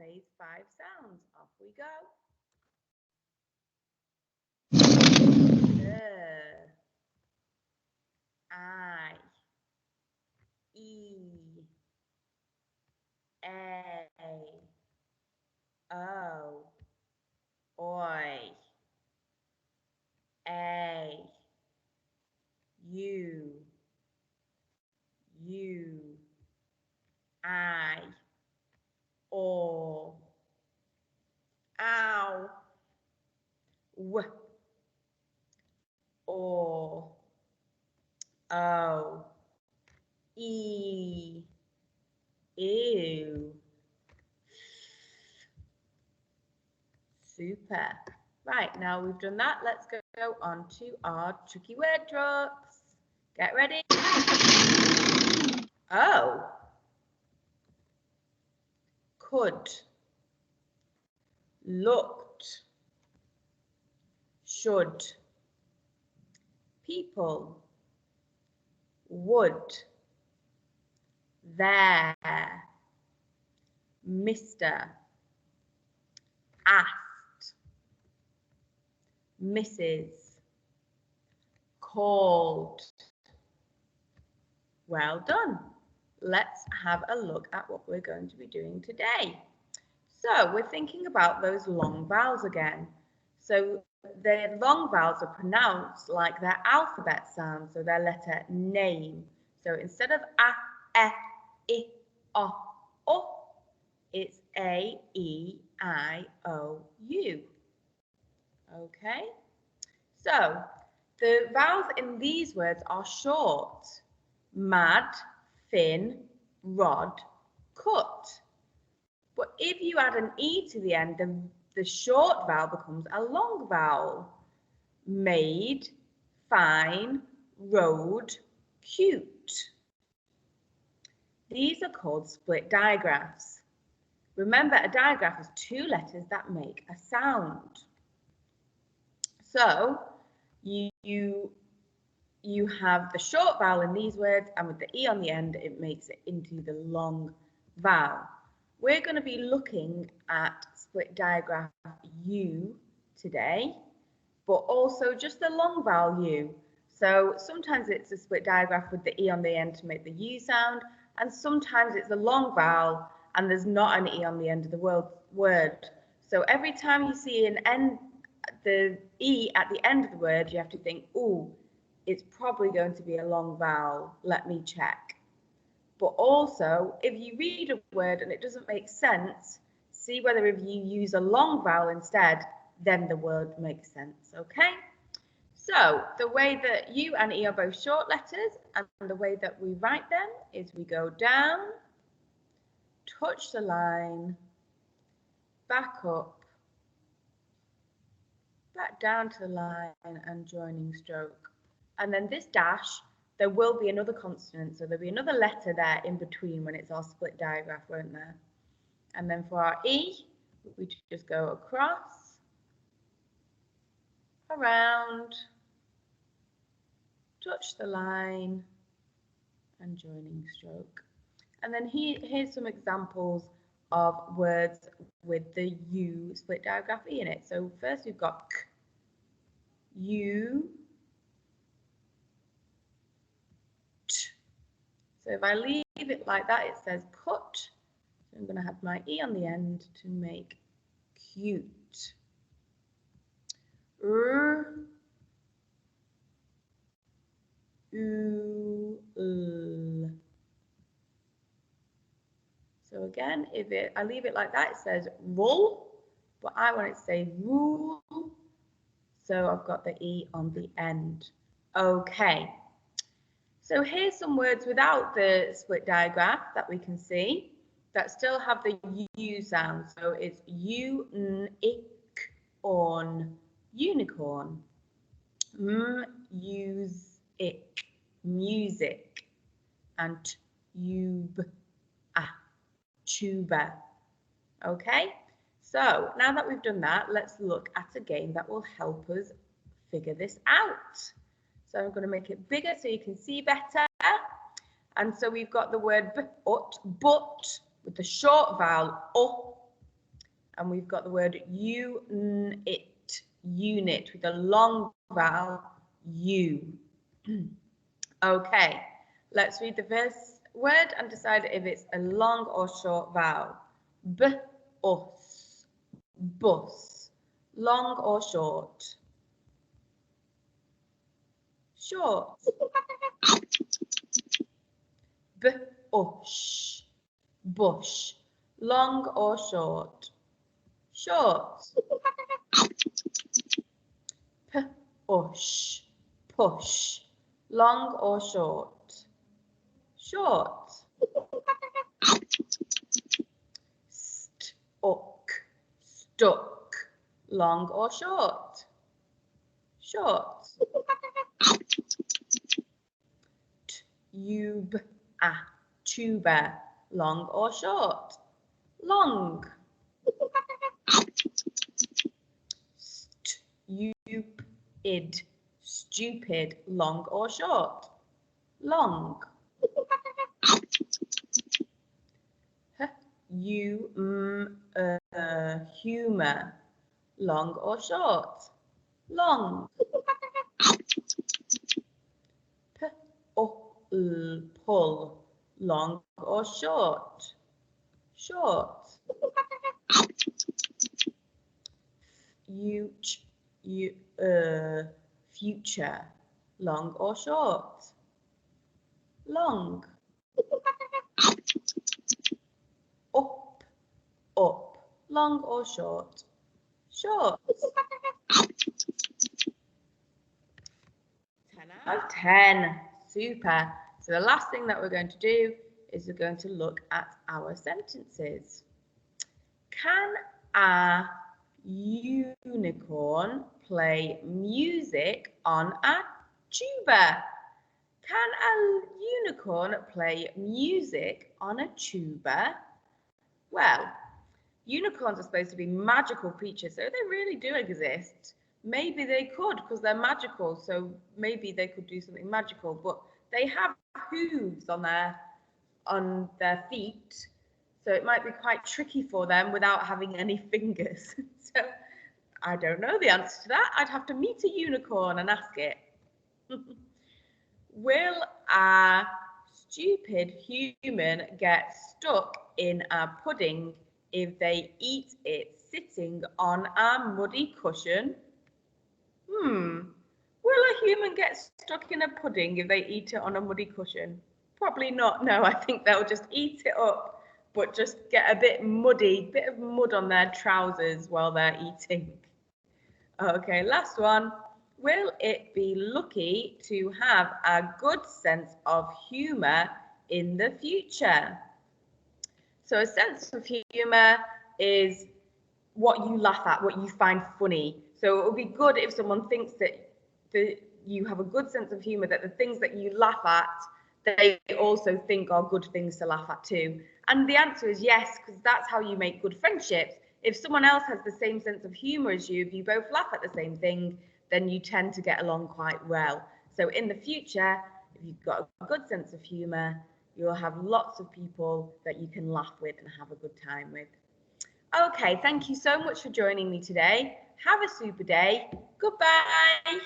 plays 5 sounds. Off we go. I, E, A, O, oi, A, U, I, O, ow, w, o, o, e, ew. Super. Right, now we've done that, let's go on to our tricky word drops. Get ready. Oh. Could. Looked. Should. People. Would. There. Mr. Asked. Mrs. Called. Well done. Let's have a look at what we're going to be doing today. So we're thinking about those long vowels again. So the long vowels are pronounced like their alphabet sound, so their letter name. So instead of a, e, I, o, it's a, e, I, o, u. Okay? So the vowels in these words are short. Mad, fin, rod, cut. But if you add an E to the end, the short vowel becomes a long vowel. Made, fine, road, cute. These are called split digraphs. Remember, a digraph is 2 letters that make a sound. So you have the short vowel in these words, and with the E on the end, it makes it into the long vowel. We're going to be looking at split digraph U today, but also just the long vowel U. So sometimes it's a split digraph with the E on the end to make the U sound, and sometimes it's a long vowel and there's not an E on the end of the word. So every time you see the E at the end of the word, you have to think, ooh, it's probably going to be a long vowel. Let me check. But also, if you read a word and it doesn't make sense, see whether if you use a long vowel instead, then the word makes sense, okay? So the way that U and E are both short letters, and the way that we write them is we go down, touch the line, back up, back down to the line and joining stroke. And then this dash, there will be another consonant, so there'll be another letter there in between when it's our split digraph, won't there? And then for our E, we just go across, around, touch the line, and joining stroke. And then here's some examples of words with the U split digraph E in it. So first we've got K, U, T. So if I leave it like that, it says cut. So I'm going to have my E on the end to make cute. R, U, L. So again, I leave it like that, it says roll, but I want it to say rule. So I've got the E on the end. Okay. So here's some words without the split digraph that we can see that still have the U sound. So it's U-N-I-C, on, unicorn. M-use-ic, music. And tube, tuba. Okay, so now that we've done that, let's look at a game that will help us figure this out. So I'm going to make it bigger so you can see better. And so we've got the word but with the short vowel And we've got the word unit, unit with a long vowel, U. Okay, let's read the first word and decide if it's a long or short vowel. Bus, bus, long or short? Short. Bush, bush, long or short? Short. Push, push, long or short? Short. Stuck, stuck, long or short? Short. Tuba, long or short? Long. Stupid, stupid, long or short? Long. Humor, long or short? Long. Pull, long or short? Short. Future, long or short? Long. Up, long or short? Short. 10 out of 10. Super. So the last thing that we're going to do is we're going to look at our sentences. Can a unicorn play music on a tuba? Can a unicorn play music on a tuba? Well, unicorns are supposed to be magical creatures, so they really do exist. Maybe they could, because they're magical, so maybe they could do something magical, but they have hooves on their feet, so it might be quite tricky for them without having any fingers. So I don't know the answer to that. I'd have to meet a unicorn and ask it. Will a stupid human get stuck in a pudding if they eat it sitting on a muddy cushion? Will a human get stuck in a pudding if they eat it on a muddy cushion? Probably not. No, I think they'll just eat it up, but just get a bit muddy, bit of mud on their trousers while they're eating. Okay, last one. Will it be lucky to have a good sense of humour in the future? So a sense of humour is what you laugh at, what you find funny. So it would be good if someone thinks that you have a good sense of humour, that the things that you laugh at, they also think are good things to laugh at too. And the answer is yes, because that's how you make good friendships. If someone else has the same sense of humour as you, if you both laugh at the same thing, then you tend to get along quite well. So in the future, if you've got a good sense of humour, you'll have lots of people that you can laugh with and have a good time with. Okay, thank you so much for joining me today. Have a super day. Goodbye.